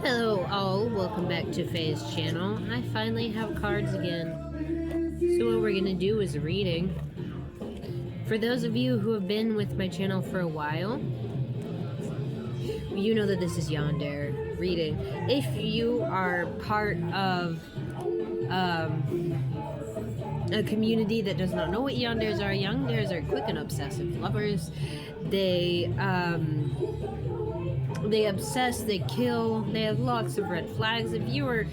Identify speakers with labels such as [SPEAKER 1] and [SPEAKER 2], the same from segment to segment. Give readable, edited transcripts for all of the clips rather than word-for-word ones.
[SPEAKER 1] Hello all, welcome back to Faye's channel. I finally have cards again. So what we're going to do is reading. For those of you who have been with my channel for a while, you know that this is Yandere reading. If you are part of a community that does not know what Yanderes are quick and obsessive lovers. They obsess, they kill, they have lots of red flags. If you are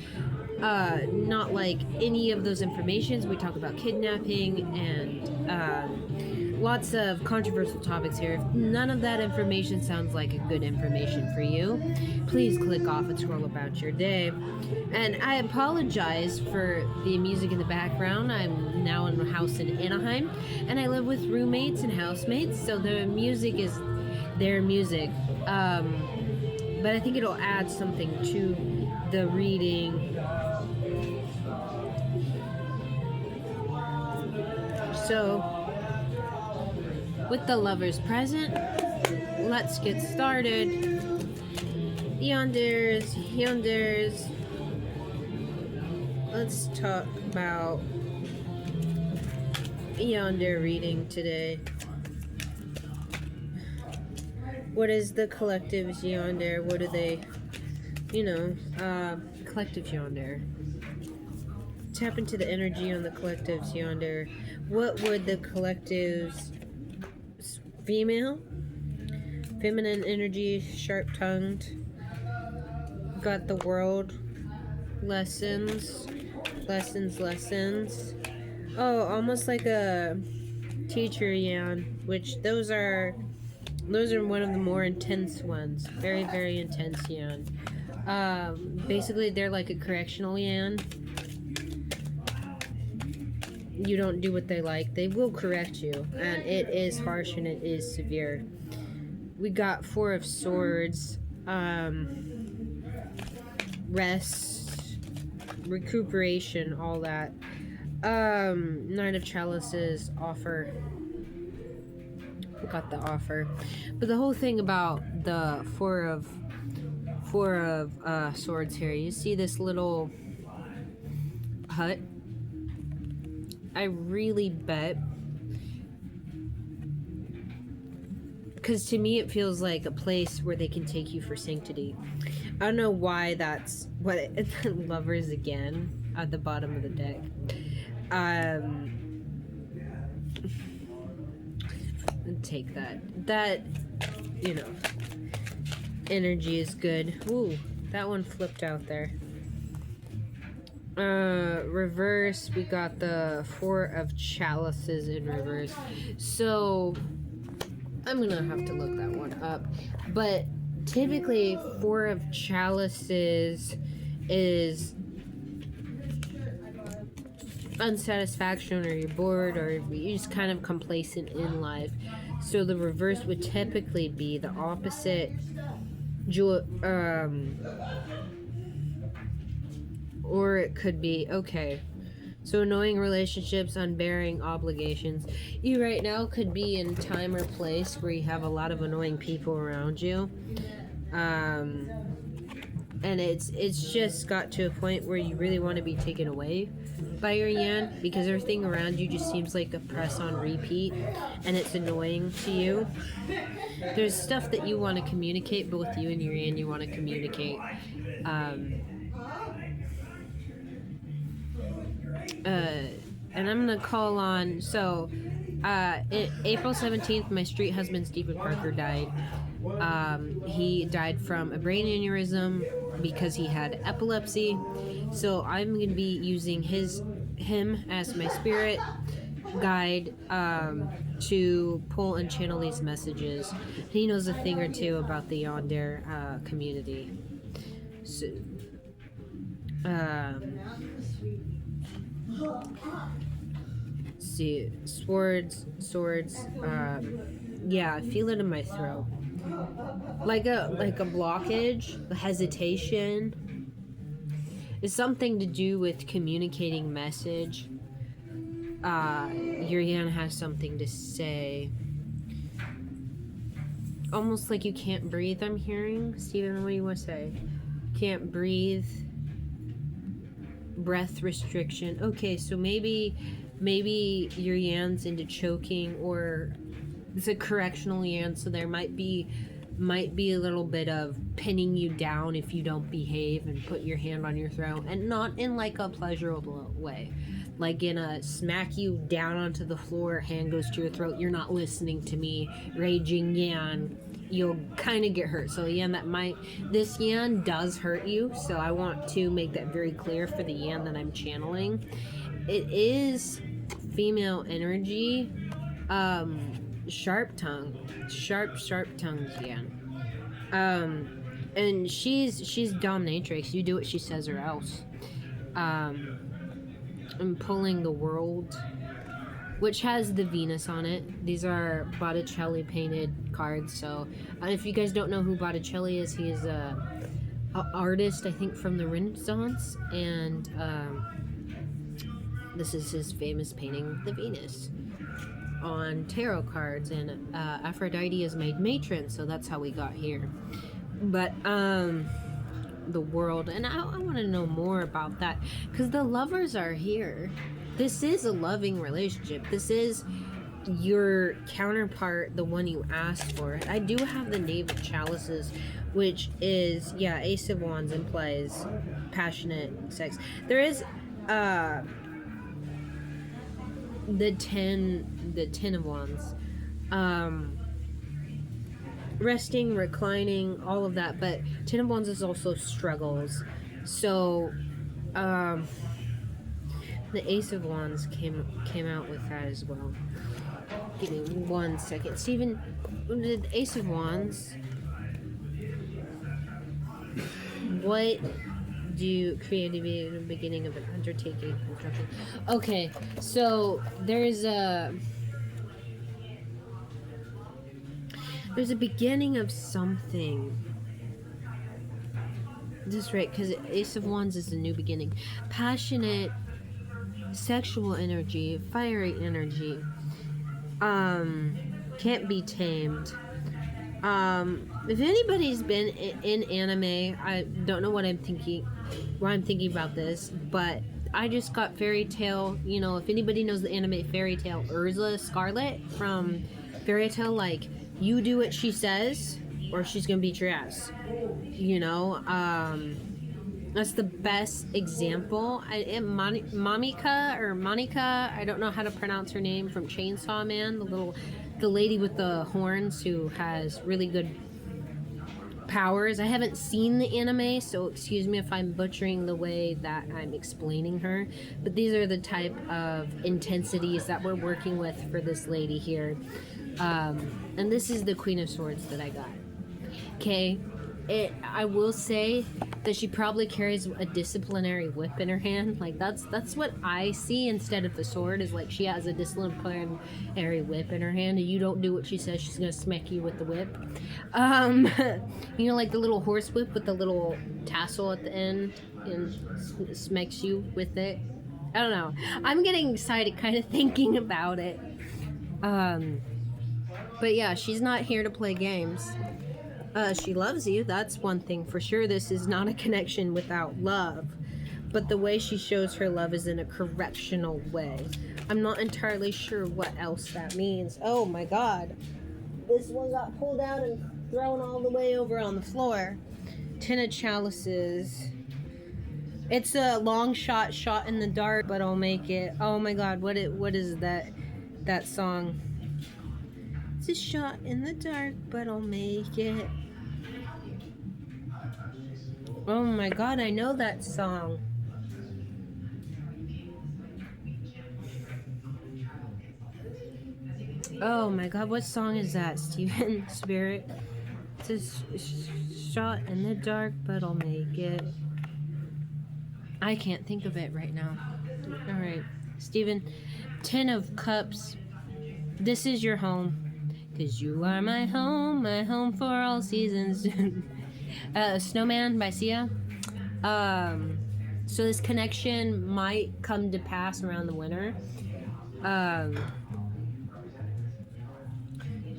[SPEAKER 1] not like any of those informations, we talk about kidnapping and lots of controversial topics here. If none of that information sounds like a good information for you, please click off and scroll about your day. And I apologize for the music in the background. I'm now in a house in Anaheim, and I live with roommates and housemates, so the music is their music. But I think it'll add something to the reading. So, with the lovers present, let's get started. Yanderes. Let's talk about Yandere reading today. What is the collective's Yandere? What are they? Collective's Yandere. Tap into the energy on the collective's Yandere. What would the collective's feminine energy, sharp-tongued, got the world, lessons. Oh, almost like a teacher Yan, which those are one of the more intense ones. Very, very intense Yan. Basically, they're like a correctional Yan. You don't do what they like, they will correct you. And it is harsh and it is severe. We got Four of Swords. Rest, recuperation, all that. Nine of Chalices, offer. We got the offer. But the whole thing about the Four of Swords here, you see this little hut? I really bet, because to me it feels like a place where they can take you for sanctity. I don't know why that's what lovers again at the bottom of the deck. Take that energy is good. Ooh, that one flipped out there. Reverse, we got the Four of Chalices in reverse. So I'm gonna have to look that one up. But typically, Four of Chalices is unsatisfaction, or you're bored, or you're just kind of complacent in life. So the reverse would typically be the opposite. Or it could be, okay, so annoying relationships, unbearing obligations. You right now could be in time or place where you have a lot of annoying people around you. And it's just got to a point where you really want to be taken away by your Yan, because everything around you just seems like a press on repeat, and it's annoying to you. There's stuff that you want to communicate, but with you and your Yan, you want to communicate. And I'm gonna call on, so April 17th, my street husband Stephen Parker died. He died from a brain aneurysm because he had epilepsy. So I'm gonna be using him as my spirit guide to pull and channel these messages. He knows a thing or two about the Yandere community. So, see, swords, yeah, I feel it in my throat, like a blockage, a hesitation. It's something to do with communicating message. Your Yan has something to say. Almost like you can't breathe, I'm hearing. Steven, what do you want to say? can't breathe, breath restriction. Okay, so maybe your Yan's into choking, or it's a correctional Yan, so there might be a little bit of pinning you down if you don't behave and put your hand on your throat, and not in like a pleasurable way, like in a smack you down onto the floor, hand goes to your throat, you're not listening to me, raging Yan, you'll kind of get hurt. So Yan, this Yan does hurt you, so I want to make that very clear for the Yan that I'm channeling. It is female energy, sharp tongued Yan. And she's dominatrix. You do what she says or else. I'm pulling the world, which has the Venus on it. These are Botticelli painted cards. So if you guys don't know who Botticelli is, he is a artist, I think, from the Renaissance, and this is his famous painting, the Venus, on tarot cards, and Aphrodite is made matron, so that's how we got here. But the world, and I want to know more about that, because the lovers are here. This is a loving relationship. This is your counterpart, the one you asked for. I do have the Knave of Chalices, which is, yeah, Ace of Wands implies passionate sex. There is the ten of Wands, resting, reclining, all of that, but Ten of Wands is also struggles. So the Ace of Wands came out with that as well. Give me 1 second. Steven, the Ace of Wands, what do creativity in the beginning of an undertaking, construction? Okay, so there's a beginning of something. That's right, because Ace of Wands is a new beginning. Passionate, sexual energy, fiery energy. Can't be tamed. If anybody's been in anime, I don't know why I'm thinking about this, but I just got Fairy Tail. You know, if anybody knows the anime Fairy Tail, Ursula Scarlet from Fairy Tail, like, you do what she says or she's gonna beat your ass. You know, that's the best example. Monica, I don't know how to pronounce her name, from Chainsaw Man, the lady with the horns who has really good powers. I haven't seen the anime, so excuse me if I'm butchering the way that I'm explaining her, but these are the type of intensities that we're working with for this lady here. And this is the Queen of Swords that I got. Okay, I will say that she probably carries a disciplinary whip in her hand. Like, that's what I see instead of the sword, is like she has a disciplinary whip in her hand, and you don't do what she says, she's gonna smack you with the whip. You know, like the little horse whip with the little tassel at the end, and smacks you with it. I don't know. I'm getting excited kind of thinking about it. But yeah, she's not here to play games. She loves you, that's one thing for sure. This is not a connection without love, but the way she shows her love is in a correctional way. I'm not entirely sure what else that means. Oh my god, this one got pulled out and thrown all the way over on the floor. Ten of Chalices. It's a long shot in the dark, but I'll make it. Oh my god, what is that song? It's a shot in the dark, but I'll make it. Oh my god, I know that song. Oh my god, what song is that, Steven? Spirit? It's a shot in the dark, but I'll make it. I can't think of it right now. Alright, Steven. 10 of Cups. This is your home. 'Cause you are my home for all seasons. Snowman by Sia. So this connection might come to pass around the winter.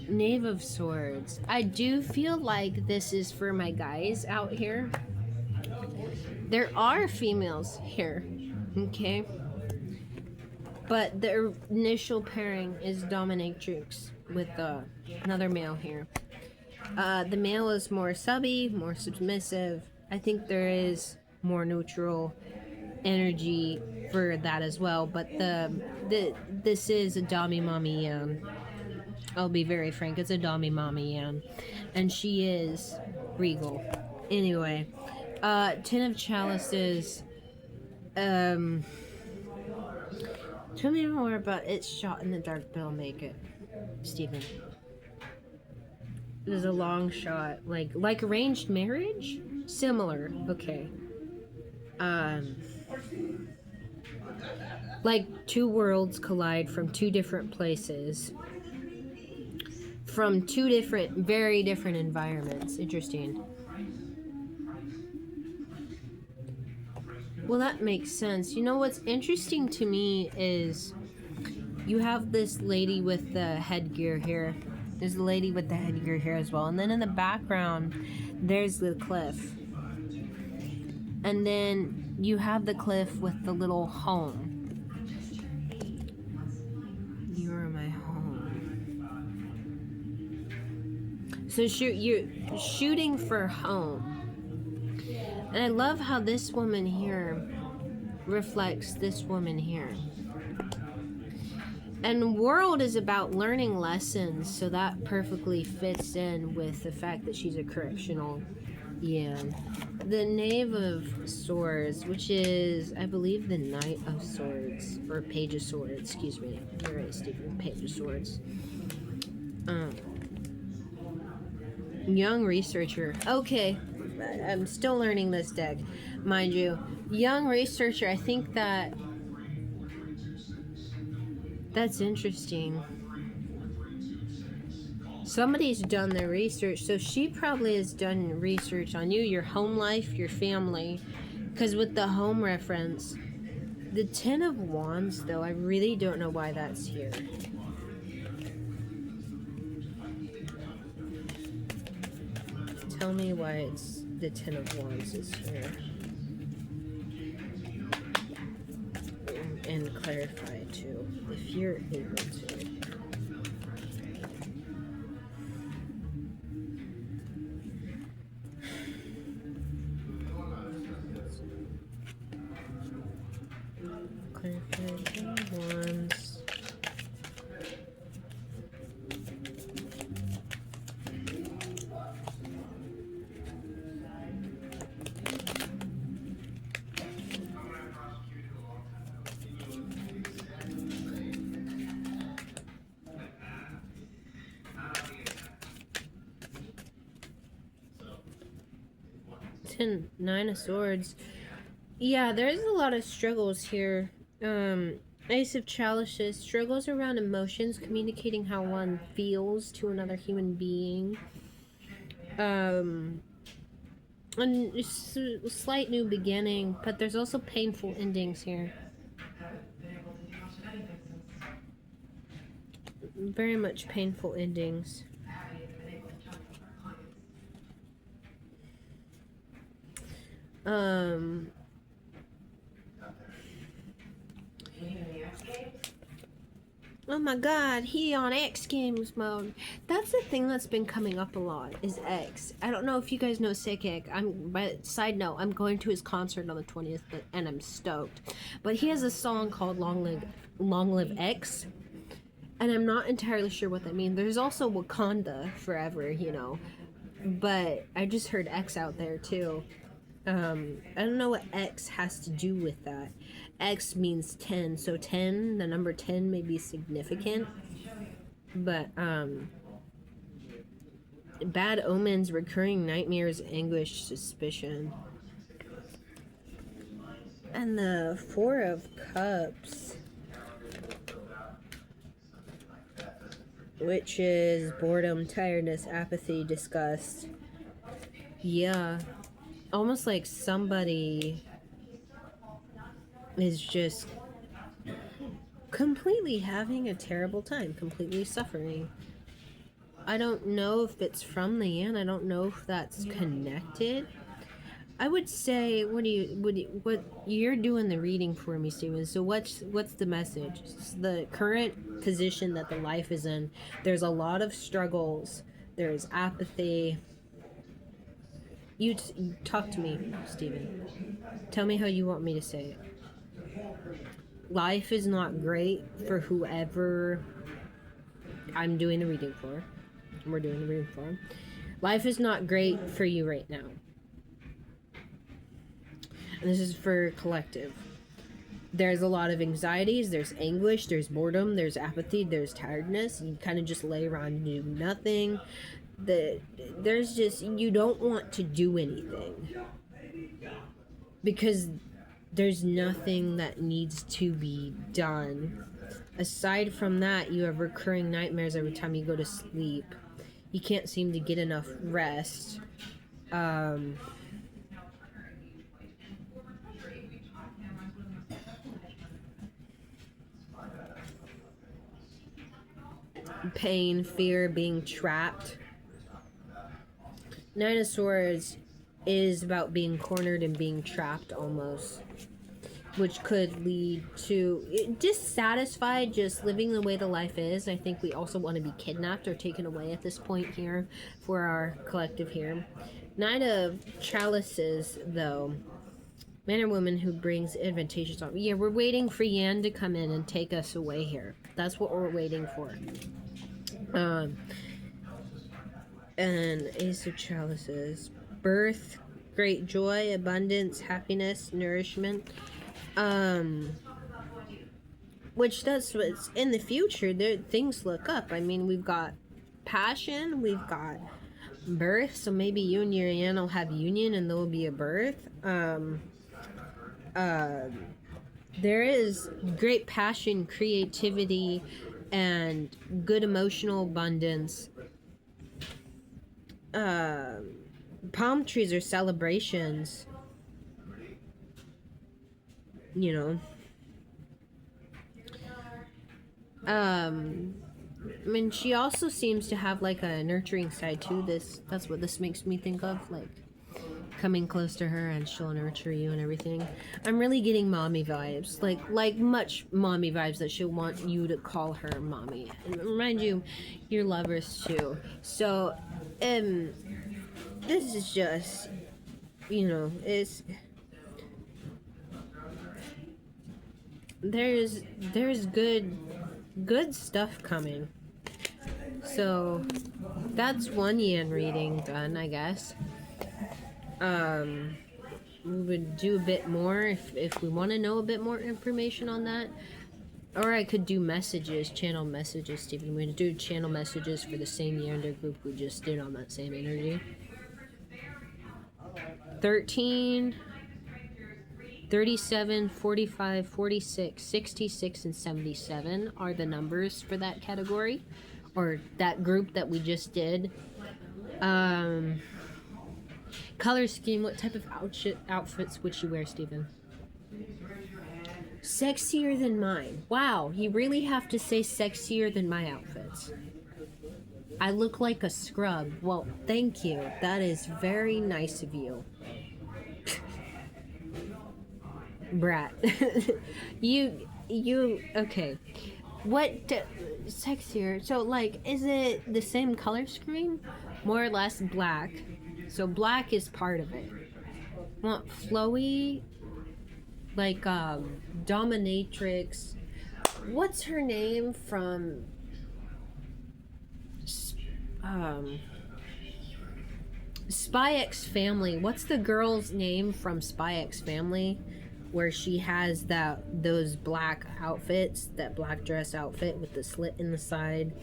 [SPEAKER 1] Knave of Swords. I do feel like this is for my guys out here. There are females here, okay? But the initial pairing is dominatrix with another male here. The male is more subby, more submissive. I think there is more neutral energy for that as well. But this is a Dami Mami Yan. I'll be very frank, it's a Dami Mami Yan. And she is regal. Anyway, Ten of Chalices. Tell me more about It's Shot in the Dark, Bill. Make it, Stephen. This is a long shot, like arranged marriage, similar. Okay. Like two worlds collide from two different places, from two different, very different environments. Interesting. Well, that makes sense. You know what's interesting to me is you have this lady with the headgear here. There's a lady with the headgear here as well. And then in the background, there's the cliff. And then you have the cliff with the little home. You are my home. So you're shooting for home. And I love how this woman here reflects this woman here. And world is about learning lessons, so that perfectly fits in with the fact that she's a correctional. Yeah. The Knave of Swords, which is, I believe, the Knight of Swords, or Page of Swords, excuse me. You're right, Stephen, Page of Swords. Young researcher. Okay. I'm still learning this deck, mind you. Young researcher, I think that's interesting. Somebody's done their research, so she probably has done research on you, your home life, your family, because with the home reference, the Ten of Wands, though, I really don't know why that's here. Tell me why it's the Ten of Wands is here. And clarify it too, if you're able to. Clarify Ten of Wands. Nine of Swords. Yeah, there's a lot of struggles here. Ace of Chalices. Struggles around emotions, communicating how one feels to another human being. And slight new beginning, but there's also painful endings here. Very much painful endings. Oh my god, he on X Games mode. That's the thing that's been coming up a lot, is X. I don't know if you guys know Sick Egg. But side note, I'm going to his concert on the 20th, and I'm stoked. But he has a song called Long Live X. And I'm not entirely sure what that means. There's also Wakanda Forever, you know. But I just heard X out there too. I don't know what X has to do with that. X means 10, so 10, the number 10 may be significant. But, bad omens, recurring nightmares, anguish, suspicion. And the Four of Cups, which is boredom, tiredness, apathy, disgust. Yeah. Almost like somebody is just completely having a terrible time, completely suffering. I don't know if it's from the end. I don't know if that's connected. I would say, what you're doing the reading for me, Steven. So what's the message? The current position that the life is in. There's a lot of struggles. There's apathy. Talk to me, Steven. Tell me how you want me to say it. Life is not great for whoever I'm doing the reading for. We're doing the reading for. Life is not great for you right now. And this is for collective. There's a lot of anxieties, there's anguish, there's boredom, there's apathy, there's tiredness. You kind of just lay around and do nothing. There's just, you don't want to do anything. Because there's nothing that needs to be done. Aside from that, you have recurring nightmares every time you go to sleep. You can't seem to get enough rest. Pain, fear, being trapped. Nine of Swords is about being cornered and being trapped almost, which could lead to dissatisfied, just living the way the life is. I think we also want to be kidnapped or taken away at this point here for our collective here. Nine of Chalices, though. Man or woman who brings advantageous on. Yeah, we're waiting for Yan to come in and take us away here. That's what we're waiting for. And Ace of Chalices. Birth, great joy, abundance, happiness, nourishment. Which does what's in the future, things look up. I mean, we've got passion, we've got birth, so maybe you and your Yan will have union and there will be a birth. There is great passion, creativity, and good emotional abundance. Palm trees are celebrations. You know. I mean, she also seems to have like a nurturing side too. That's what this makes me think of, like coming close to her and she'll nurture you and everything. I'm really getting mommy vibes, like much mommy vibes, that she'll want you to call her mommy. And remind you, you're lovers too. So, this is just, you know, there's good stuff coming. So that's one Yan reading done, I guess. We would do a bit more if we want to know a bit more information on that. Or I could do messages, channel messages, Stephen. We're going to do channel messages for the same Yandere group we just did on that same energy. 13, 37, 45, 46, 66, and 77 are the numbers for that category, or that group that we just did. Color scheme, what type of outfits would you wear, Stephen? Sexier than mine. Wow, you really have to say sexier than my outfits. I look like a scrub. Well, thank you. That is very nice of you. Brat. you okay. What sexier? So like, is it the same color scheme? More or less black. So black is part of it. Want flowy, like dominatrix. What's her name from Spy X Family? What's the girl's name from Spy X Family, where she has those black outfits, that black dress outfit with the slit in the side?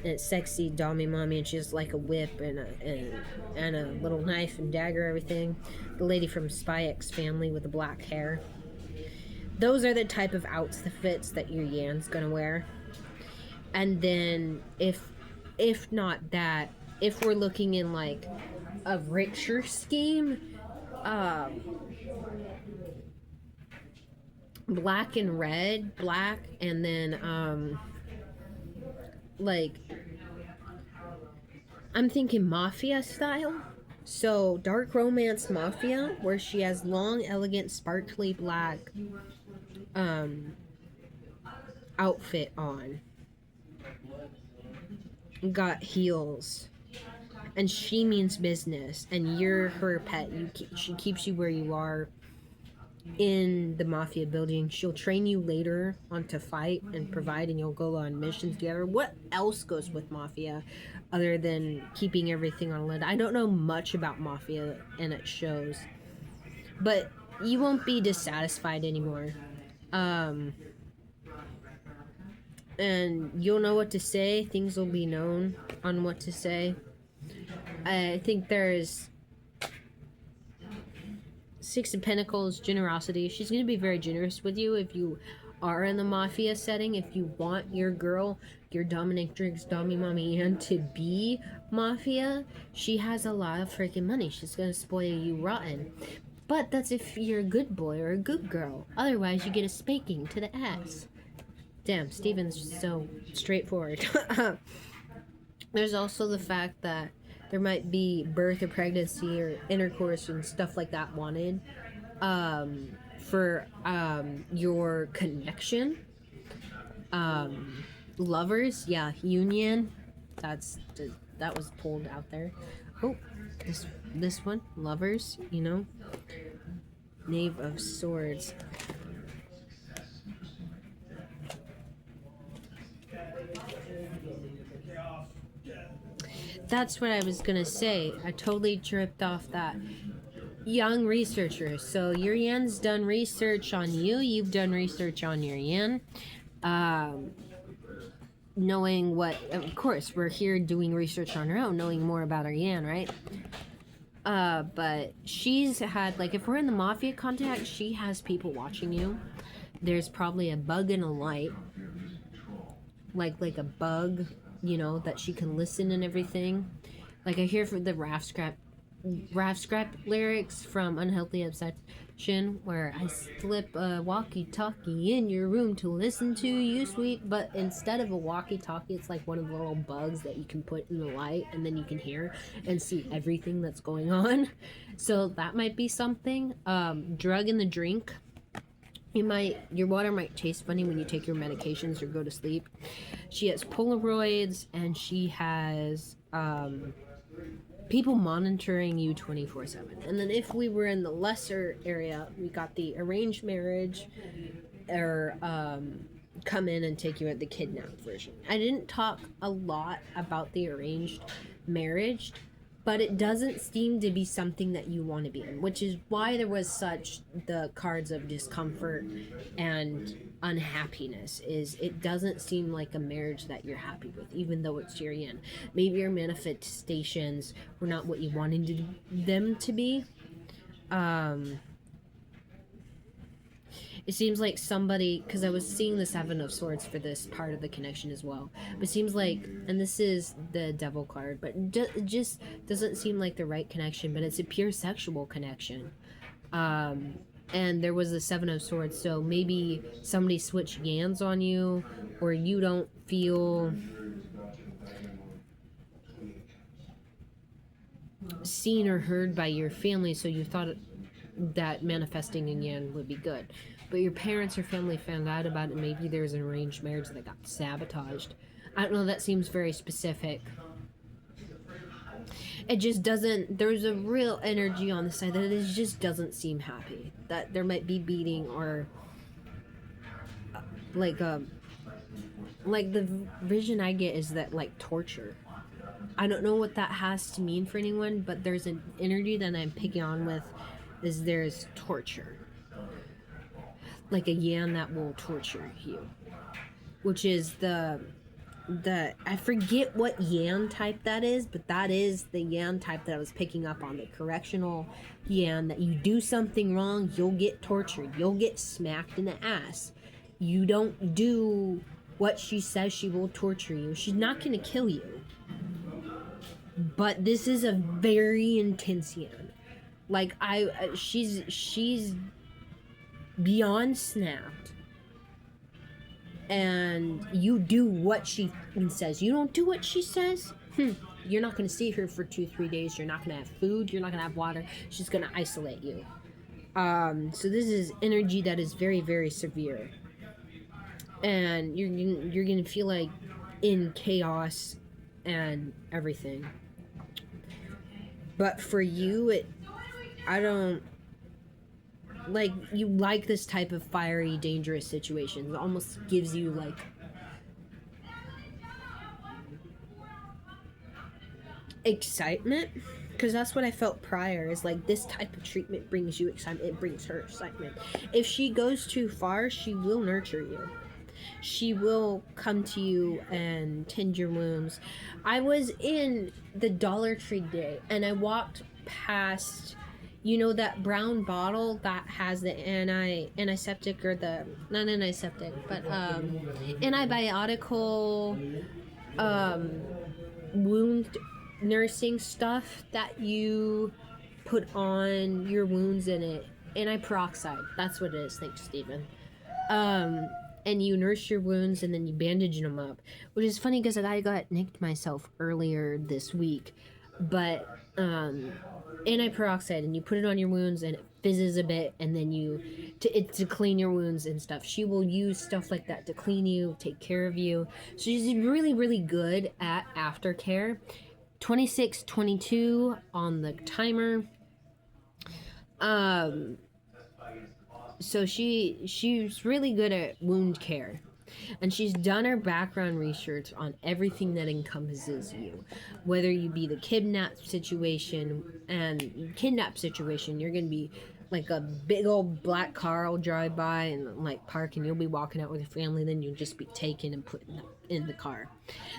[SPEAKER 1] And it's sexy, dommy mommy, and she has like a whip and a little knife and dagger, everything. The lady from Spy X Family with the black hair. Those are the type of outfits that your Yan's gonna wear. And then if not that, if we're looking in like a richer scheme, black and red, black, and then like, I'm thinking mafia style, So, dark romance mafia, where she has long, elegant, sparkly black um, outfit on, got heels, and she means business, and you're her pet. She keeps you where you are in the mafia building. She'll train you later on to fight and provide, and you'll go on missions together. What else goes with mafia other than keeping everything on lid? I don't know much about mafia, and it shows, but you won't be dissatisfied anymore. And you'll know what to say. Things will be known on what to say. I think there's Six of Pentacles, generosity. She's going to be very generous with you if you are in the mafia setting. If you want your girl, your dominatrix, Dommy Mommy Ann, to be mafia, she has a lot of freaking money. She's going to spoil you rotten. But that's if you're a good boy or a good girl. Otherwise, you get a spanking to the ass. Damn, Steven's so straightforward. There's also the fact that there might be birth or pregnancy or intercourse and stuff like that wanted for your connection. Lovers, yeah, union. That was pulled out there. Oh, this one, lovers, you know. Knave of Swords. That's what I was gonna say. I totally tripped off that. Young researcher. So your Yan's done research on you. You've done research on your Yan. Knowing what, of course, we're here doing research on our own, knowing more about our Yan, right? But she's had, like, if we're in the mafia contact, she has people watching you. There's probably a bug in a light. Like a bug, you know, that she can listen and everything. Like I hear from the Raft Scrap lyrics from Unhealthy Obsession, where I slip a walkie-talkie in your room to listen to you, sweet. But instead of a walkie-talkie, it's like one of the little bugs that you can put in the light, and then you can hear and see everything that's going on. So that might be something. Drug in the drink. Your water might taste funny when you take your medications or go to sleep. She has Polaroids, and she has people monitoring you 24/7. And then if we were in the lesser area, we got the arranged marriage, or come in and take you at the kidnapped version. I didn't talk a lot about the arranged marriage, but it doesn't seem to be something that you want to be in, which is why there was such the cards of discomfort and unhappiness. Is it doesn't seem like a marriage that you're happy with, even though it's your Yin. Maybe your manifestations were not what you wanted them to be. It seems like somebody, because I was seeing the Seven of Swords for this part of the connection as well, but it seems like, and this is the Devil card, but it just doesn't seem like the right connection, but it's a pure sexual connection. And there was the Seven of Swords, so maybe somebody switched Yans on you, or you don't feel seen or heard by your family, so you thought that manifesting in Yan would be good. But your parents or family found out about it. Maybe there's an arranged marriage that got sabotaged. I don't know, that seems very specific. It just doesn't, there's a real energy on the side that it just doesn't seem happy. That there might be beating, or like the vision I get is that, like, torture. I don't know what that has to mean for anyone, but there's an energy that I'm picking on with, is there's torture. Like a Yan that will torture you. Which is the I forget what Yan type that is, but that is the Yan type that I was picking up on. The correctional Yan, that you do something wrong, you'll get tortured. You'll get smacked in the ass. You don't do what she says, she will torture you. She's not going to kill you. But this is a very intense Yan. Like, she's beyond snapped, and you do what she says. You don't do what she says, You're not going to see her for 2-3 days. You're not going to have food. You're not going to have water. She's going to isolate you. So this is energy that is very, very severe. And you're going to feel like in chaos and everything. But for you, I don't... Like, you like this type of fiery, dangerous situation. It almost gives you, like... excitement, because that's what I felt prior, is like this type of treatment brings you excitement. It brings her excitement. If she goes too far, she will nurture you. She will come to you and tend your wounds. I was in the Dollar Tree today and I walked past, you know, that brown bottle that has the antiseptic, or the, not antiseptic, but antibiotical wound nursing stuff that you put on your wounds in it. Anti-peroxide, that's what it is. Thanks, Stephen. And you nurse your wounds and then you bandage them up, which is funny because I got nicked myself earlier this week. But anti-peroxide, and you put it on your wounds and it fizzes a bit, and then to clean your wounds and stuff. She will use stuff like that to clean you, take care of you. So she's really, really good at aftercare. 26:22 on the timer. So she's really good at wound care, and she's done her background research on everything that encompasses you, whether you be the kidnap situation. And kidnap situation, you're gonna be like a big old black car will drive by and like park, and you'll be walking out with your family, then you'll just be taken and put in the car.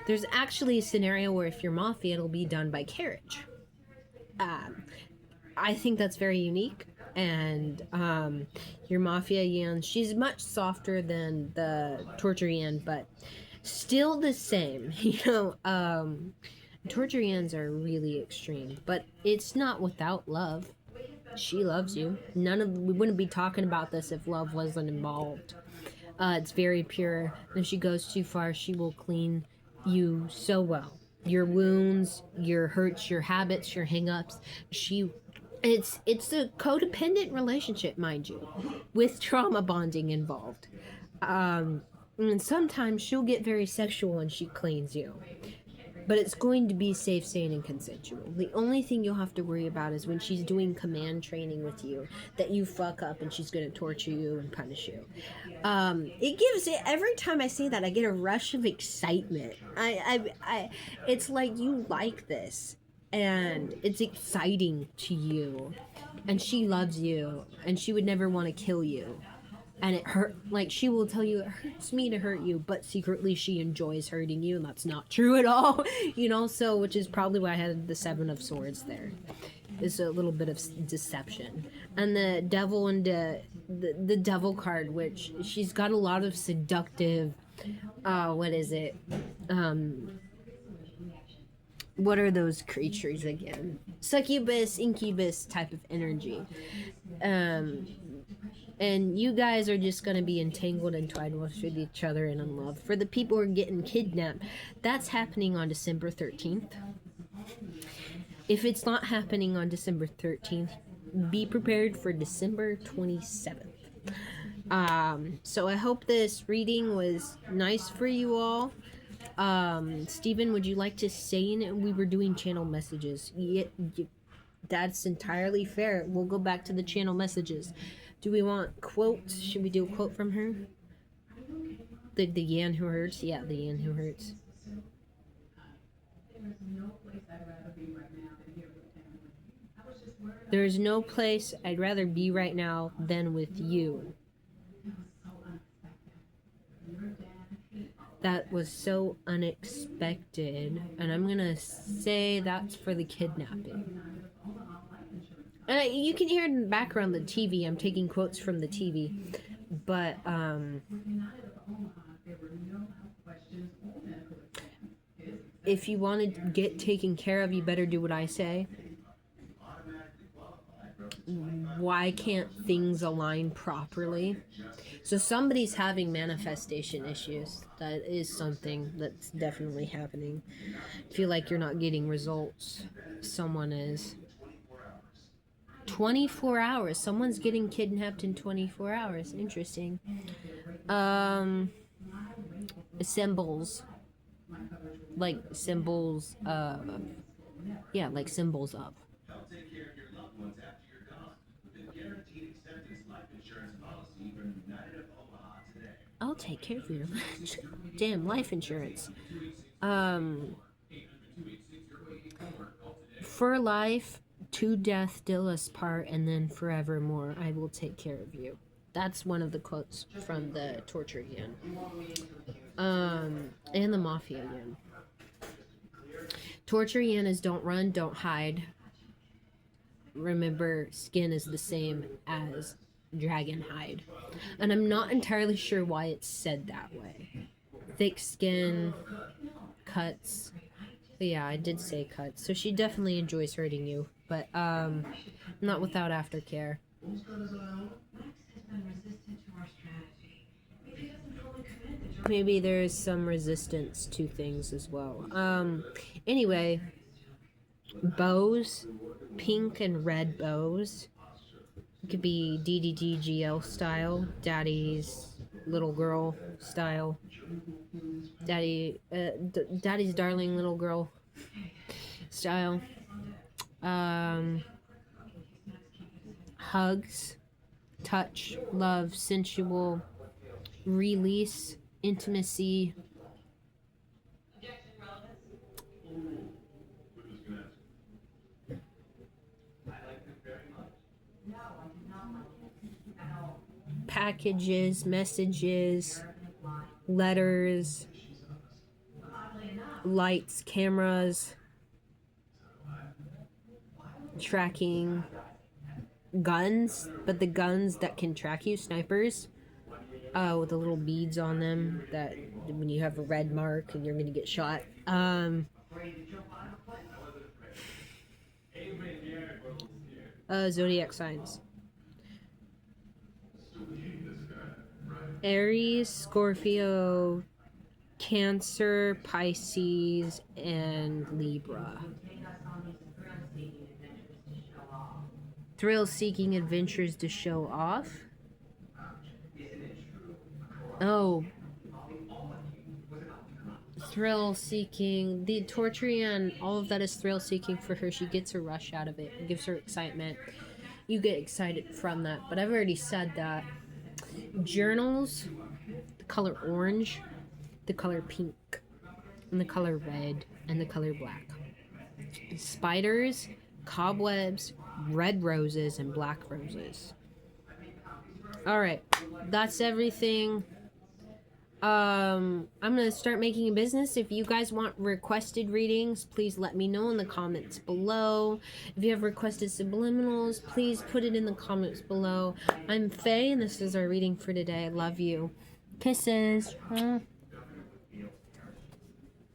[SPEAKER 1] There's actually a scenario where if you're mafia, it'll be done by carriage. I think that's very unique. And your mafia Yan, she's much softer than the torture Yan, but still the same. You know, torture Yans are really extreme, but it's not without love. She loves you. We wouldn't be talking about this if love wasn't involved. It's very pure. And if she goes too far, she will clean you so well. Your wounds, your hurts, your habits, your hang-ups. It's a codependent relationship, mind you, with trauma bonding involved. And sometimes she'll get very sexual when she cleans you. But it's going to be safe, sane, and consensual. The only thing you'll have to worry about is when she's doing command training with you, that you fuck up and she's going to torture you and punish you. Every time I say that, I get a rush of excitement. It's like you like this, and it's exciting to you, and she loves you, and she would never want to kill you. And it hurt, like she will tell you, it hurts me to hurt you, but secretly she enjoys hurting you, and that's not true at all, you know. So, which is probably why I had the 7 of Swords there. It's a little bit of deception. And the devil and the devil card, which she's got a lot of seductive, what is it? What are those creatures again? Succubus, incubus type of energy. And you guys are just going to be entangled and entwined with each other and in love. For the people who are getting kidnapped, that's happening on December 13th. If it's not happening on December 13th, be prepared for December 27th. So I hope this reading was nice for you all. Stephen, would you like to say it? We were doing channel messages. That's entirely fair. We'll go back to the channel messages. Do we want quotes? Should we do a quote from her? The Yan who hurts? Yeah, the Yan who hurts. There's no place I'd rather be right now than with you. That was so unexpected. And I'm gonna say that's for the kidnapping. And you can hear in the background the TV. I'm taking quotes from the TV. But, if you want to get taken care of, you better do what I say. why can't things align properly? So somebody's having manifestation issues. That is something that's definitely happening. Feel like you're not getting results. Someone is. 24 hours. Someone's getting kidnapped in 24 hours. Interesting. Symbols. Like symbols, yeah, like symbols up. I'll take care of you. Damn, life insurance. For life, to death till us part, and then forevermore, I will take care of you. That's one of the quotes from the torture again. And the mafia again. Torture yen is don't run, don't hide. Remember, skin is the same as dragon hide. And I'm not entirely sure why it's said that way. Thick skin, cuts. But yeah, I did say cuts. So she definitely enjoys hurting you, but not without aftercare. Maybe there's some resistance to things as well. Anyway, bows, pink and red bows. It could be DDDGL style, daddy's little girl style, daddy's darling little girl style. Hugs, touch, love, sensual, release, intimacy. Packages, messages, letters, lights, cameras, tracking, guns, but the guns that can track you, snipers, with the little beads on them that when you have a red mark and you're gonna get shot. Zodiac signs. Aries, Scorpio, Cancer, Pisces, and Libra. Thrill-seeking adventures to show off. Oh. Thrill-seeking. The torture and all of that is thrill-seeking for her. She gets a rush out of it. It gives her excitement. You get excited from that. But I've already said that. Journals. The color orange. The color pink. And the color red. And the color black. Spiders. Cobwebs. Red roses and black roses. Alright. That's everything. I'm gonna start making a business. If you guys want requested readings, please let me know in the comments below. If you have requested subliminals, please put it in the comments below. I'm Faye, and this is our reading for today. I love you. Kisses.